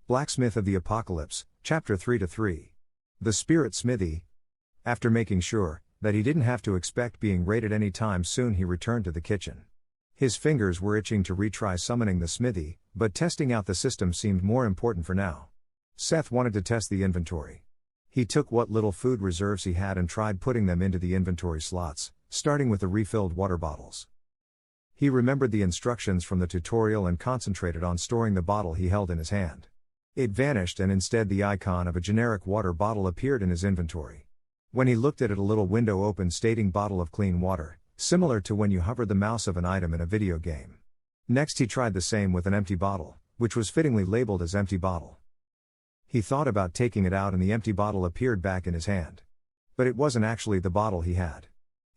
Blacksmith of the Apocalypse, Chapter 3-3. The Spirit Smithy. After making sure that he didn't have to expect being raided any time soon, he returned to the kitchen. His fingers were itching to retry summoning the smithy, but testing out the system seemed more important for now. Seth wanted to test the inventory. He took what little food reserves he had and tried putting them into the inventory slots, starting with the refilled water bottles. He remembered the instructions from the tutorial and concentrated on storing the bottle he held in his hand. It vanished and instead the icon of a generic water bottle appeared in his inventory. When he looked at it, a little window opened stating "bottle of clean water," similar to when you hover the mouse of an item in a video game. Next he tried the same with an empty bottle, which was fittingly labeled as empty bottle. He thought about taking it out and the empty bottle appeared back in his hand. But it wasn't actually the bottle he had.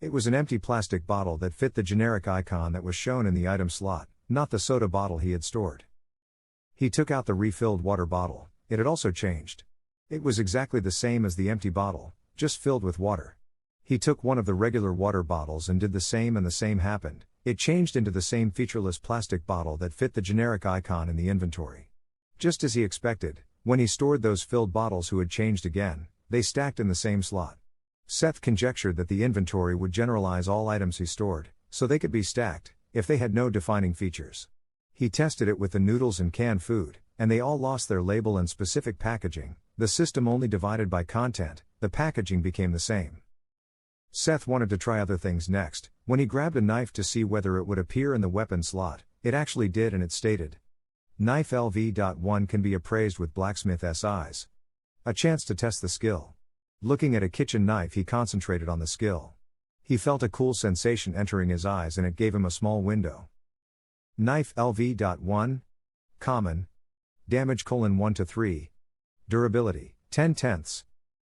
It was an empty plastic bottle that fit the generic icon that was shown in the item slot, not the soda bottle he had stored. He took out the refilled water bottle. It had also changed. It was exactly the same as the empty bottle, just filled with water. He took one of the regular water bottles and did the same, and the same happened. It changed into the same featureless plastic bottle that fit the generic icon in the inventory. Just as he expected, when he stored those filled bottles who had changed again, they stacked in the same slot. Seth conjectured that the inventory would generalize all items he stored, so they could be stacked, if they had no defining features. He tested it with the noodles and canned food, and they all lost their label and specific packaging. The system only divided by content, the packaging became the same. Seth wanted to try other things next. When he grabbed a knife to see whether it would appear in the weapon slot, it actually did, and it stated, "Knife LV.1 can be appraised with Blacksmith's eyes." A chance to test the skill. Looking at a kitchen knife, he concentrated on the skill. He felt a cool sensation entering his eyes and it gave him a small window. Knife LV.1. Common. Damage: 1 to 3. Durability: 10/10.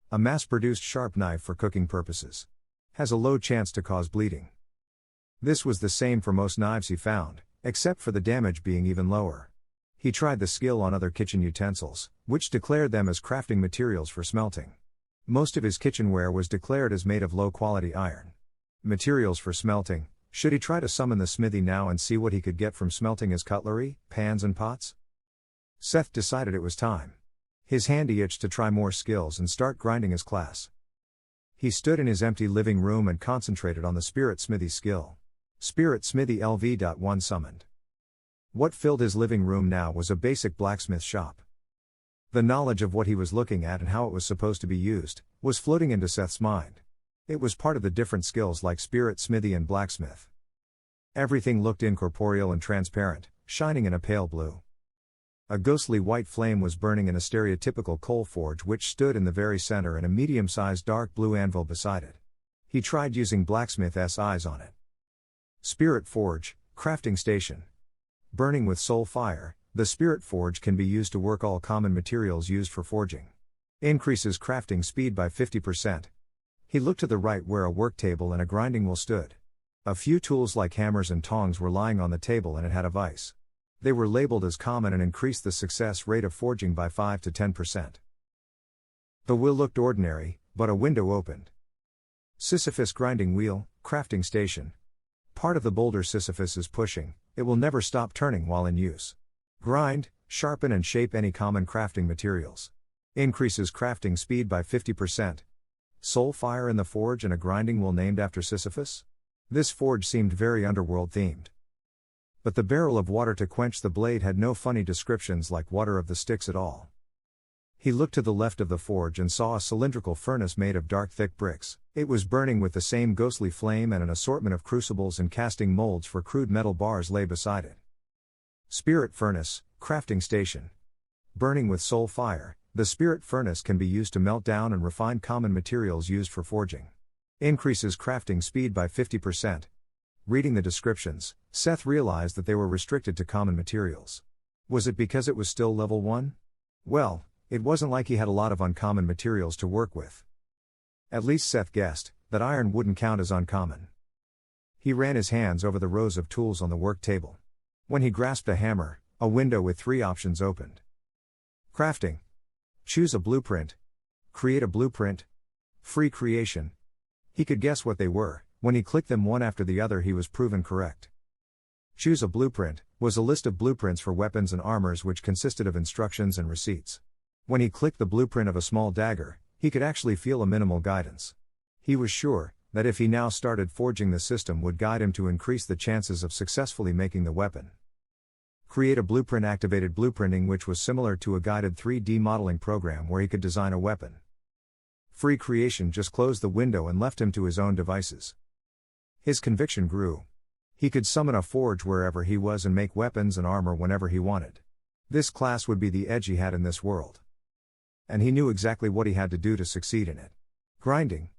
A mass-produced sharp knife for cooking purposes. Has a low chance to cause bleeding. This was the same for most knives he found, except for the damage being even lower. He tried the skill on other kitchen utensils, which declared them as crafting materials for smelting. Most of his kitchenware was declared as made of low-quality iron. Materials for smelting. Should he try to summon the smithy now and see what he could get from smelting his cutlery, pans and pots? Seth decided it was time. His handy itched to try more skills and start grinding his class. He stood in his empty living room and concentrated on the Spirit Smithy skill. Spirit Smithy LV.1 summoned. What filled his living room now was a basic blacksmith shop. The knowledge of what he was looking at and how it was supposed to be used was floating into Seth's mind. It was part of the different skills like Spirit Smithy and Blacksmith. Everything looked incorporeal and transparent, shining in a pale blue. A ghostly white flame was burning in a stereotypical coal forge which stood in the very center and a medium-sized dark blue anvil beside it. He tried using Blacksmith's eyes on it. Spirit Forge, Crafting Station. Burning with soul fire, the Spirit Forge can be used to work all common materials used for forging. Increases crafting speed by 50%. He looked to the right where a work table and a grinding wheel stood. A few tools like hammers and tongs were lying on the table and it had a vise. They were labeled as common and increased the success rate of forging by 5 to 10%. The wheel looked ordinary, but a window opened. Sisyphus grinding wheel, crafting station. Part of the boulder Sisyphus is pushing, it will never stop turning while in use. Grind, sharpen and shape any common crafting materials. Increases crafting speed by 50%. Soul fire in the forge and a grinding wheel named after Sisyphus? This forge seemed very underworld themed. But the barrel of water to quench the blade had no funny descriptions like water of the Styx at all. He looked to the left of the forge and saw a cylindrical furnace made of dark thick bricks. It was burning with the same ghostly flame and an assortment of crucibles and casting molds for crude metal bars lay beside it. Spirit furnace, crafting station. Burning with soul fire. The Spirit Furnace can be used to melt down and refine common materials used for forging. Increases crafting speed by 50%. Reading the descriptions, Seth realized that they were restricted to common materials. Was it because it was still level 1? Well, it wasn't like he had a lot of uncommon materials to work with. At least Seth guessed that iron wouldn't count as uncommon. He ran his hands over the rows of tools on the work table. When he grasped a hammer, a window with 3 options opened. Crafting. Choose a blueprint. Create a blueprint. Free creation. He could guess what they were. When he clicked them one after the other, he was proven correct. Choose a blueprint. was a list of blueprints for weapons and armors which consisted of instructions and receipts. When he clicked the blueprint of a small dagger, he could actually feel a minimal guidance. He was sure that if he now started forging, the system would guide him to increase the chances of successfully making the weapon. Create a blueprint activated blueprinting, which was similar to a guided 3D modeling program where he could design a weapon. Free creation just closed the window and left him to his own devices. His conviction grew. He could summon a forge wherever he was and make weapons and armor whenever he wanted. This class would be the edge he had in this world. And he knew exactly what he had to do to succeed in it. Grinding.